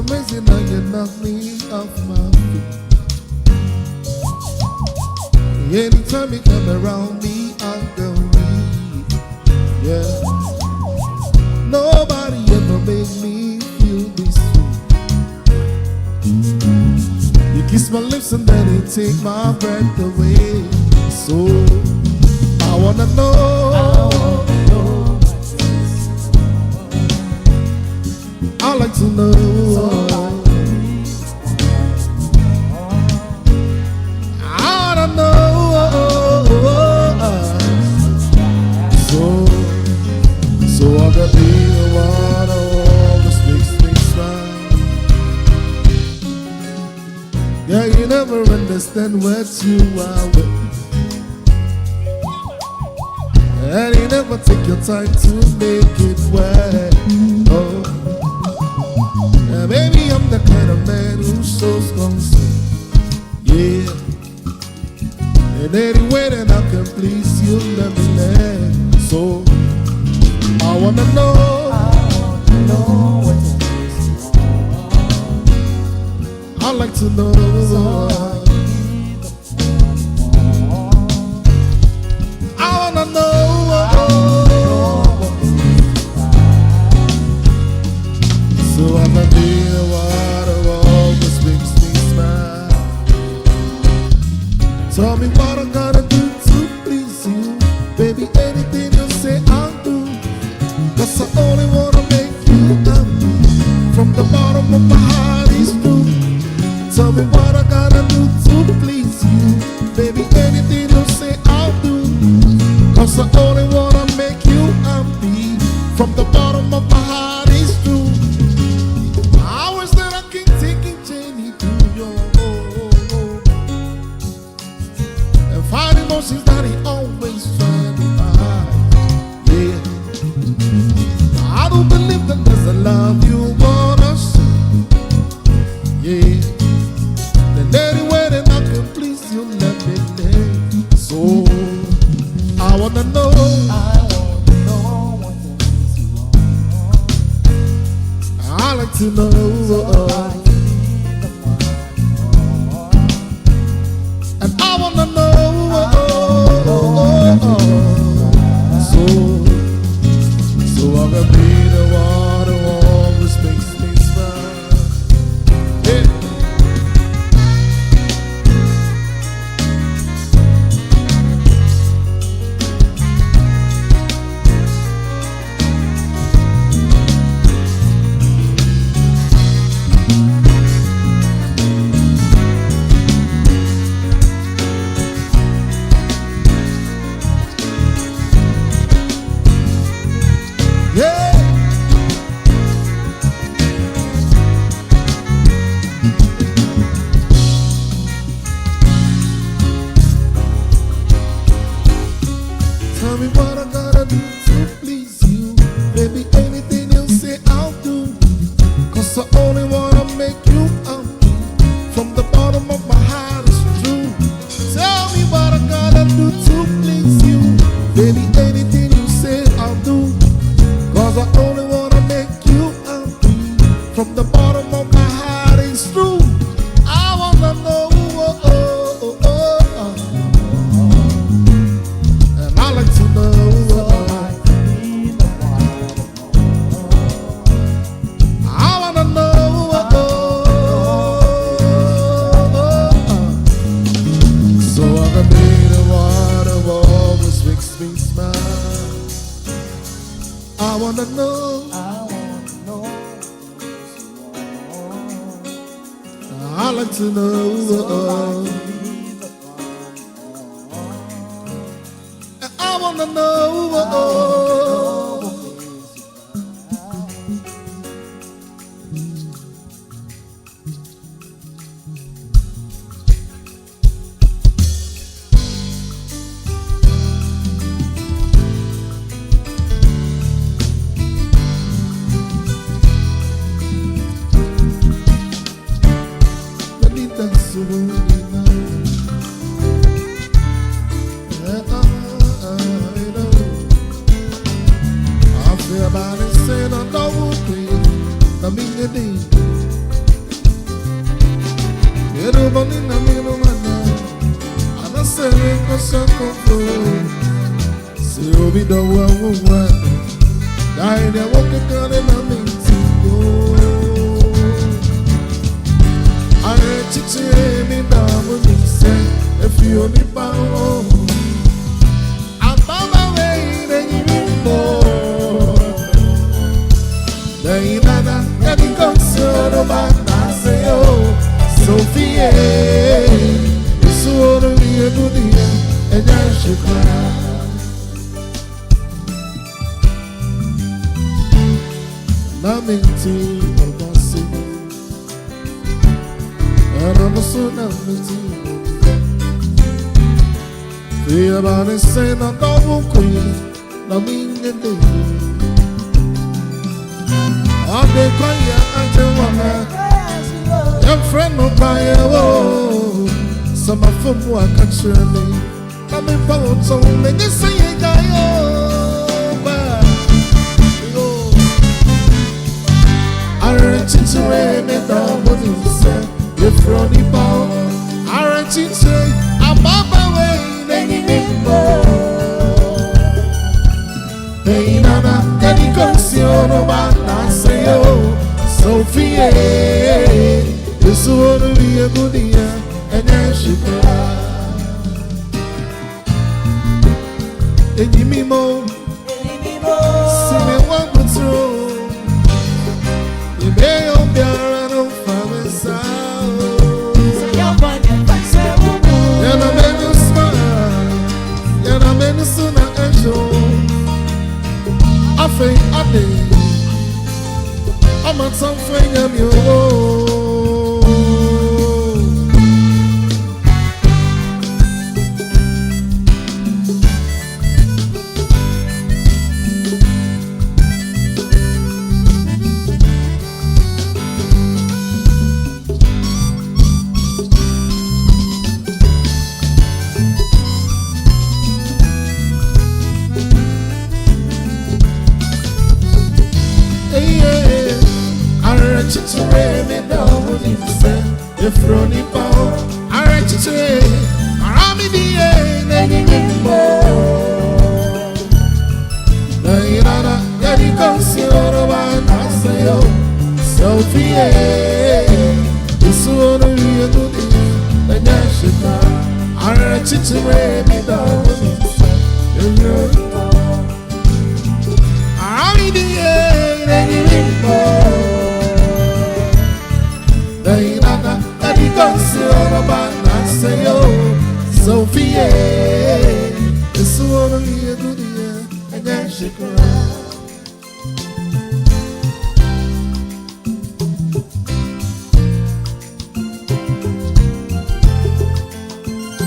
amazing how you knock me off my feet. Anytime you come around me, I go weak. Yeah. Nobody ever made me feel this sweet. You kiss my lips and then you take my breath away. So I wanna know. I like to know. I don't know. So I got be the water, always makes me smile. Yeah, you never understand what you are with, and you never take your time to make it work. Oh. Baby, I'm the kind of man who's so concerned. Yeah. And any way that I can please you, let me learn. So I wanna know what it is. I like to know. I wanna know. So I'm a dear water, always makes me smile. Tell me what I gotta do to please you. Baby, anything you say I'll do. 'Cause I only wanna make you happy. From the bottom of my heart is true. Tell me what I gotta do to please you. Baby, anything you say I'll do. 'Cause I only wanna make you happy. From the bottom of my heart is true. Emotions that he always trying to hide. Yeah, I don't believe that there's a love you wanna see. Yeah, then anyway that I can please you, let me know. So I wanna know. What is wrong. I like to know. And I wanna know. So I can be the water, always makes me smile. Yeah. Tell me what I gotta do to please you. Baby, anything you say I'll do. 'Cause I only wanna make you happy. From the bottom of my heart is true. Tell me what I gotta do to please you. Baby, anything you say I'll do. 'Cause I only wanna make you happy. From the bottom of my heart is true. I wanna know. And I like to know. I wanna know. So I can be the water, always makes me smile. I wanna know. I like to know. I wanna know. Se obi do wa wa, dai ne wo ke kane na mi ti go. Are chichi mi da mo ni se, if you only power. Ababa we ne ni mo. Dai nana, ya di consolo ba na se yo. Sophie, isso ora minha dunia, é já chegou. Na mentira você, era você na mentira. Fia aparecer na nova coisa, na minha dele. Ande coia ante uma, your friend no buy oh, some of them who catch me. I'm in power so many say you die oh, but I to me down what you say. You from the power. I to say I'm up away anymore. Hey nana, dedicazione ma na say oh, Sophie. Isso ora minha dunia, é já chegou. Enimimo, se me wangu e bem o pior não faz eu não menos mal, eu não menos na anjo. A fei a de, a mansão foi a meu. If Ronnie Power, I write you today, I'm in the end, anymore. Nairana, Yadi Consioro, I say, oh, Sophie, this one of you do the Nashika. I write you today, me down, I'm in the end, anymore. Nairana, Consider about I say oh Sophie, it's one of you do the and then she cry.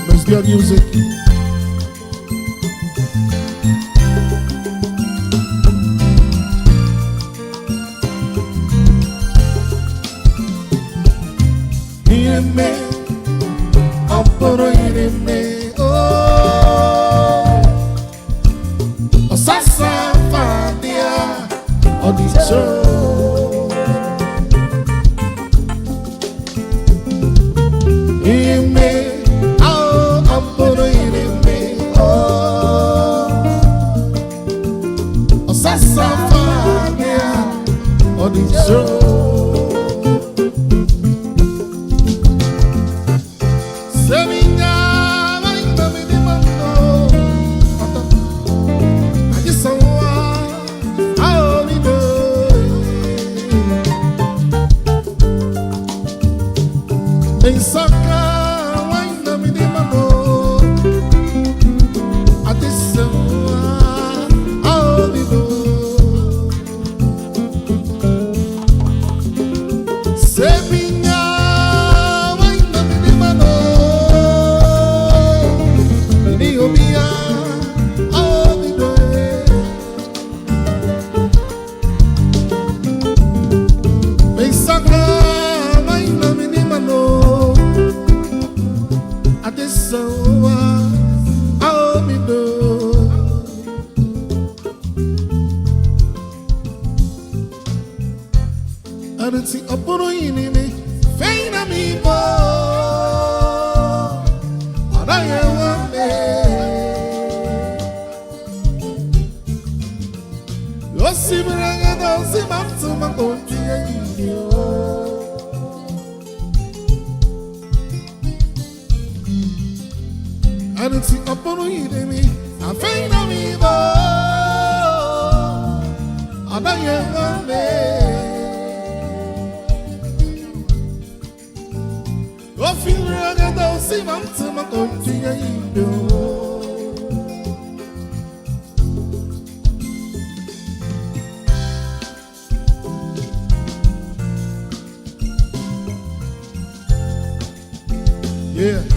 Let's get music. Me, aporo me, oh, sasa fadia, odicho. Me, oh, aporo me, oh, sasa fadia, odicho. Anansi oporo inimi feina mi bo Adaye wame Sibranga si mansuma konti yo. And si upon ide mi afeina mi bo abaye ngame o sibranga si mansuma konti yo. Yeah.